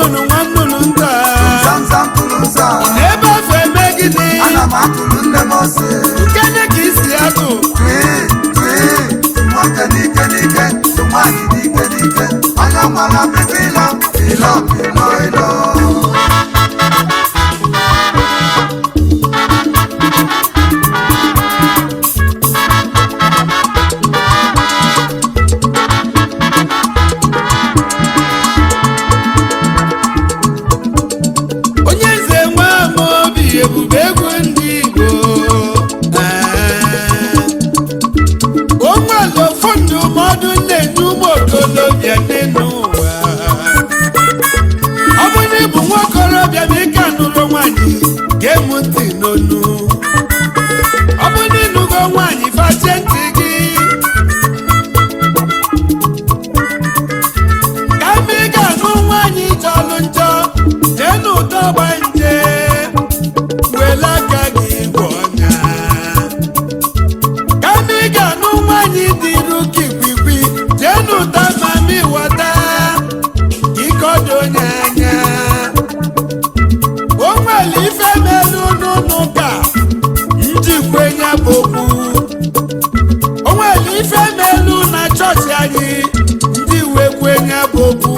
nwannunu nta Zamzam tulunza n'ebe afọ eme gịnị ana m atụrụ nne m ose nkene ka isi atụ nwoke n'ike n'ike nwaanyị n'ike n'ike anya mara pipi ilo ilo ilo ilo ebube egwu ndị Igbo onwere ofu ndụmọdụ na-enye ụmụ okorobịa dị n'ụwa ọ bụ na ịbụ nwa okorobịa ma ị ka nụrụ nwaanyị ga-emu ntị n'onu ọ bụ na ịnụgo nwaanyị fache ntị gị ka ma ị ga-anụ nwaanyị jọlụ njọ jee n'ụdọ gbanje aka gị bụ ọnya kama ị ga-anụ nwaanyị dịru kikwikwi jee n'ụta mama ịghọta ikodo onye anya o nwere ife melu n'ụka njikwa ya bụ okwu o nwere ife melu na chọọchị anyị ndị wekwe ya bụ okwu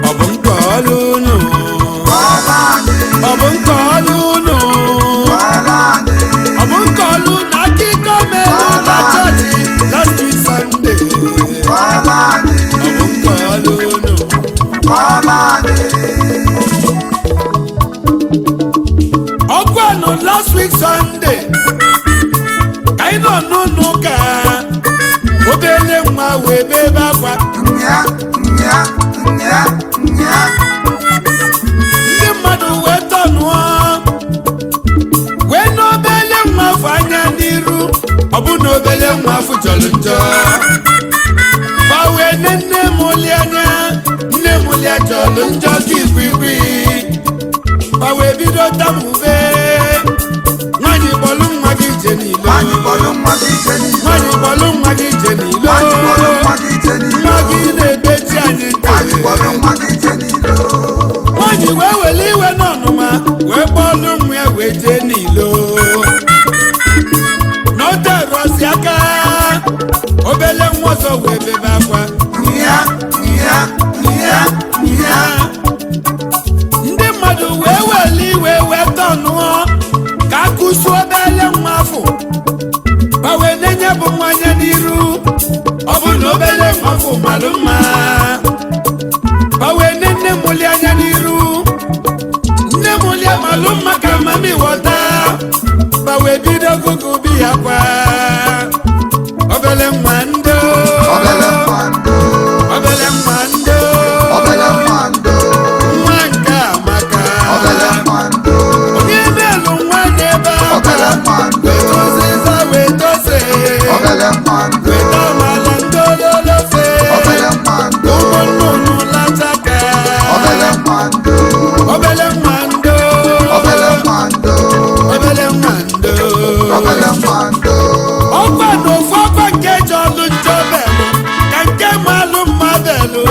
ọ bụ nke ọrụ unu ọ bụ nke ọrụ unu ọ bụ nke ọrụ na akụkọ mere na chọọchị last week Sunday ọ bụ nke ọrụ unu ọkụ anụ last week Sunday ka anyị nọ n'ụlọ ụka obere nwa wee bebe akwa ndị mmadụ wee tọnụọ wee n'obele nwa afọ anya n'iru ọ bụ na obele nwa afọ jọrọ njọ ma wee nne m oli anya nne m oli jọrọ njọ ka ikwikwi ma wee bido tamube nwaanyị kpọlụ nwa gị ije n'ilo nwaanyị kpọlụ nwa gị ije n'ilo nwa gị na-ebechi anyị nwaanyị wee were iwe n'ọnụma wee kpọlụ nwa ya wee jee n'ilo n'oterosi aka obele nwa ọzọ wee bebe akwa ndị mmadụ wee were iwe wee tọnụọ ka akụsu obele nwa afọ ma wee nenye bụ nwanye n'iru ọ bụ na obele nwa afọ malụ mma ma wee nne mụli anya n'iru nne mụli malụ mma ka mama ịghọta ma wee bido gụgụ bi ya kwa obele nwa ndo nwa nke amaka onye na-elu nwa n'ebe akwa wetozeza wetose weta mala ndololofe ụmụnnụnụ lataka obele nwa ndo ọkwa na ofu ọkwa nke jọlụ njọ belụ ka nke malụ mma belụ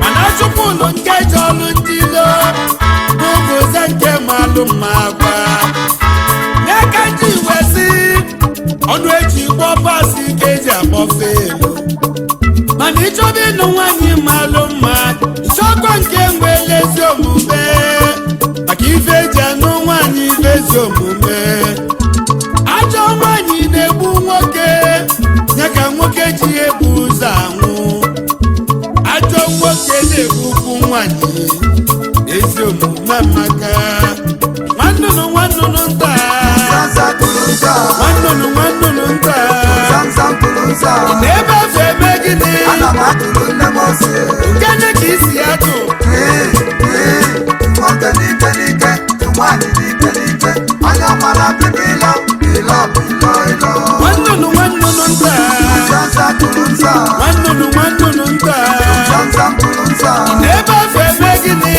mana chukwu ụlọ nke jọlụ ndị ilo bụgoze nke malụ mma gwa n'aka ndị wesi ọnụ eji gbọ pasị ka eji agbọfe elu mana ịchọba ịnụ nwaanyị malụ mma ịchọkwa nke nwere ezi omume maka ife eji anụ nwaanyị ezi omume ajọ nwaanyị na-egbu nwoke ya ka nwoke ji ebu ụzọ anwụ ajọ nwoke na-egbukwu nwaanyị ezi omume maka nwannụnụ nta n'ebe afọ eme gịnị nkene ka isi atụ nwannụnụ nta n'ebe afọ eme gịnị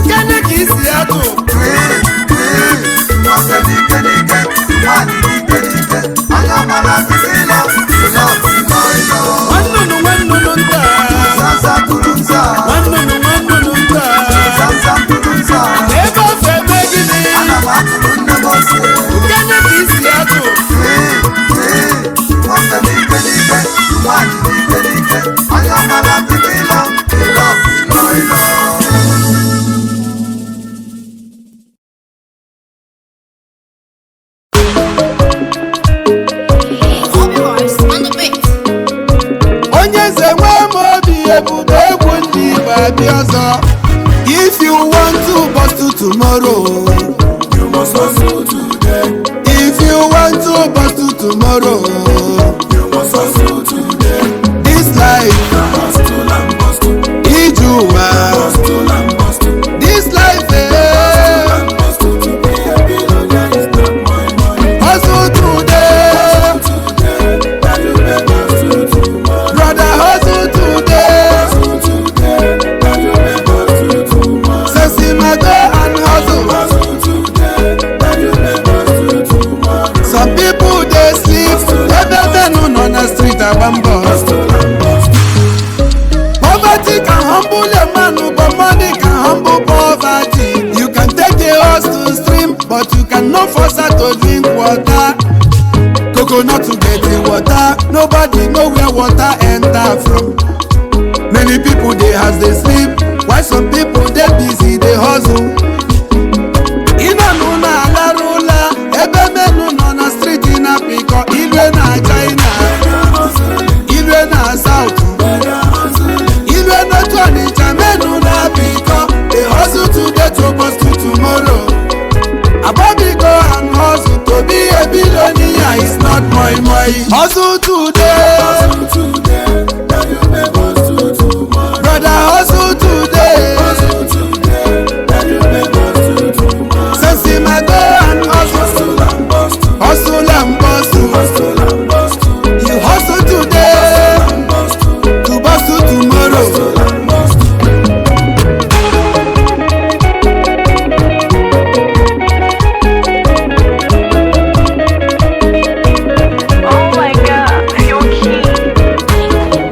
nkene ka isi atụ nwannụnụ nta Imamobi ebube egwu ndị Igbo abịa ọzọ. If you want to bustle tomorrow, You must hustle today. if you want to bustle tomorrow, You must hustle today. this life Hustle and bustle. ijuwa, Hustle and bustle. this life And bustle to be a billionaire is not my money. hustle today, Today, that you may hustle tomorrow. brother hustle today, Hustle today, that you may hustle tomorrow. sesimago and hustle. Hustle today, that you may hustle tomorrow. Some people dey sleep, ebebenu nọ na street agba mbọ. Hustle and bustle. Poverty can humble a man, but money can humble poverty. You can take a horse to stream, but you cannot force her to drink water. Coconut to get the water, nobody know where water enter from. Many people dey house dey sleep, while some people dey busy dey hustle. Inanu na alarula, ebe menu nọ na street na piko, ilwe na China, ilwe na South. Ilwe n'otu Ọnịcha menu na-apịkọ, they hustle today to bustle tomorrow. Abobigo and hustle to be a billionaire is not moi moi. Hustle today, Hustle today, that you may hustle tomorrow. brother hustle today. Hustle today, that you may hustle tomorrow. Sesimago and hustle, Hustle and bustle. hustle and bustle. Hustle and bustle. You hustle today And bustle. to bustle tomorrow. Hustle and bustle. Oh my god, you're cute.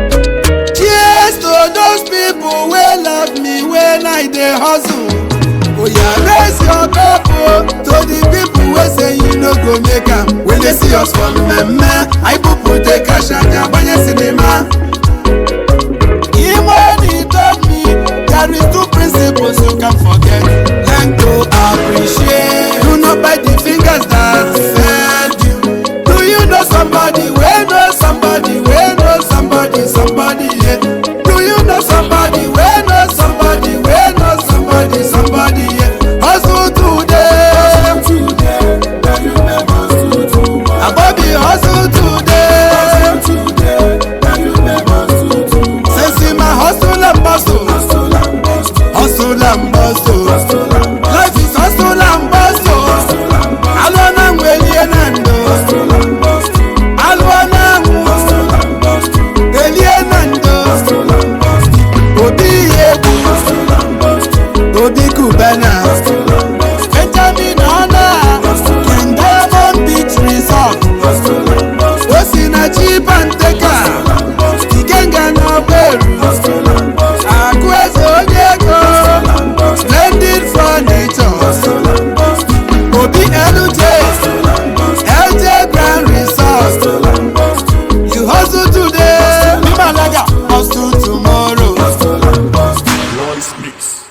Cheers to those people wey love me when I dey hustle. Oya raise your cup o to the people wey say you no go make am. When they see us for mmemme, Ipopo dey cash aja gbanye sinima. Imoni told me there is two principles you can forget. Learn to appreciate. Do not bite the fingers that fed you. Do you know somebody wey know somebody wey know somebody somebody yeah? Do you know somebody wey know somebody wey know somebody somebody yeah? Hustle today, Today, that you may hustle tomorrow. Abobi hustle today. Hustle today, that you may hustle tomorrow. Sesima hustle and bustle, Hustle and bustle. hustle and bustle. Hustle and bustle. Life is hustle and bustle. Hustle and bustle. Alwana ngwelie nando, Hustle and bustle. alwana ngu Hustle and bustle. elie nando. Hustle and bustle. Obi yebu, Hustle and bustle. Obi kubana. Hustle and bustle. Benjamin Ona, King Diamond Beach Resort. Hustle and bustle. Osina cheap and taker, And bustle. Ikenga no beru. Hustle and bustle. Akwezo onyeko, And bustle. splendid furniture. Hustle and bustle. Obi LJ, Hustle and bustle. LJ Grand Resort. Hustle and bustle. You hustle today, Bimalaga, hustle tomorrow. Hustle and bustle. Royce Mix.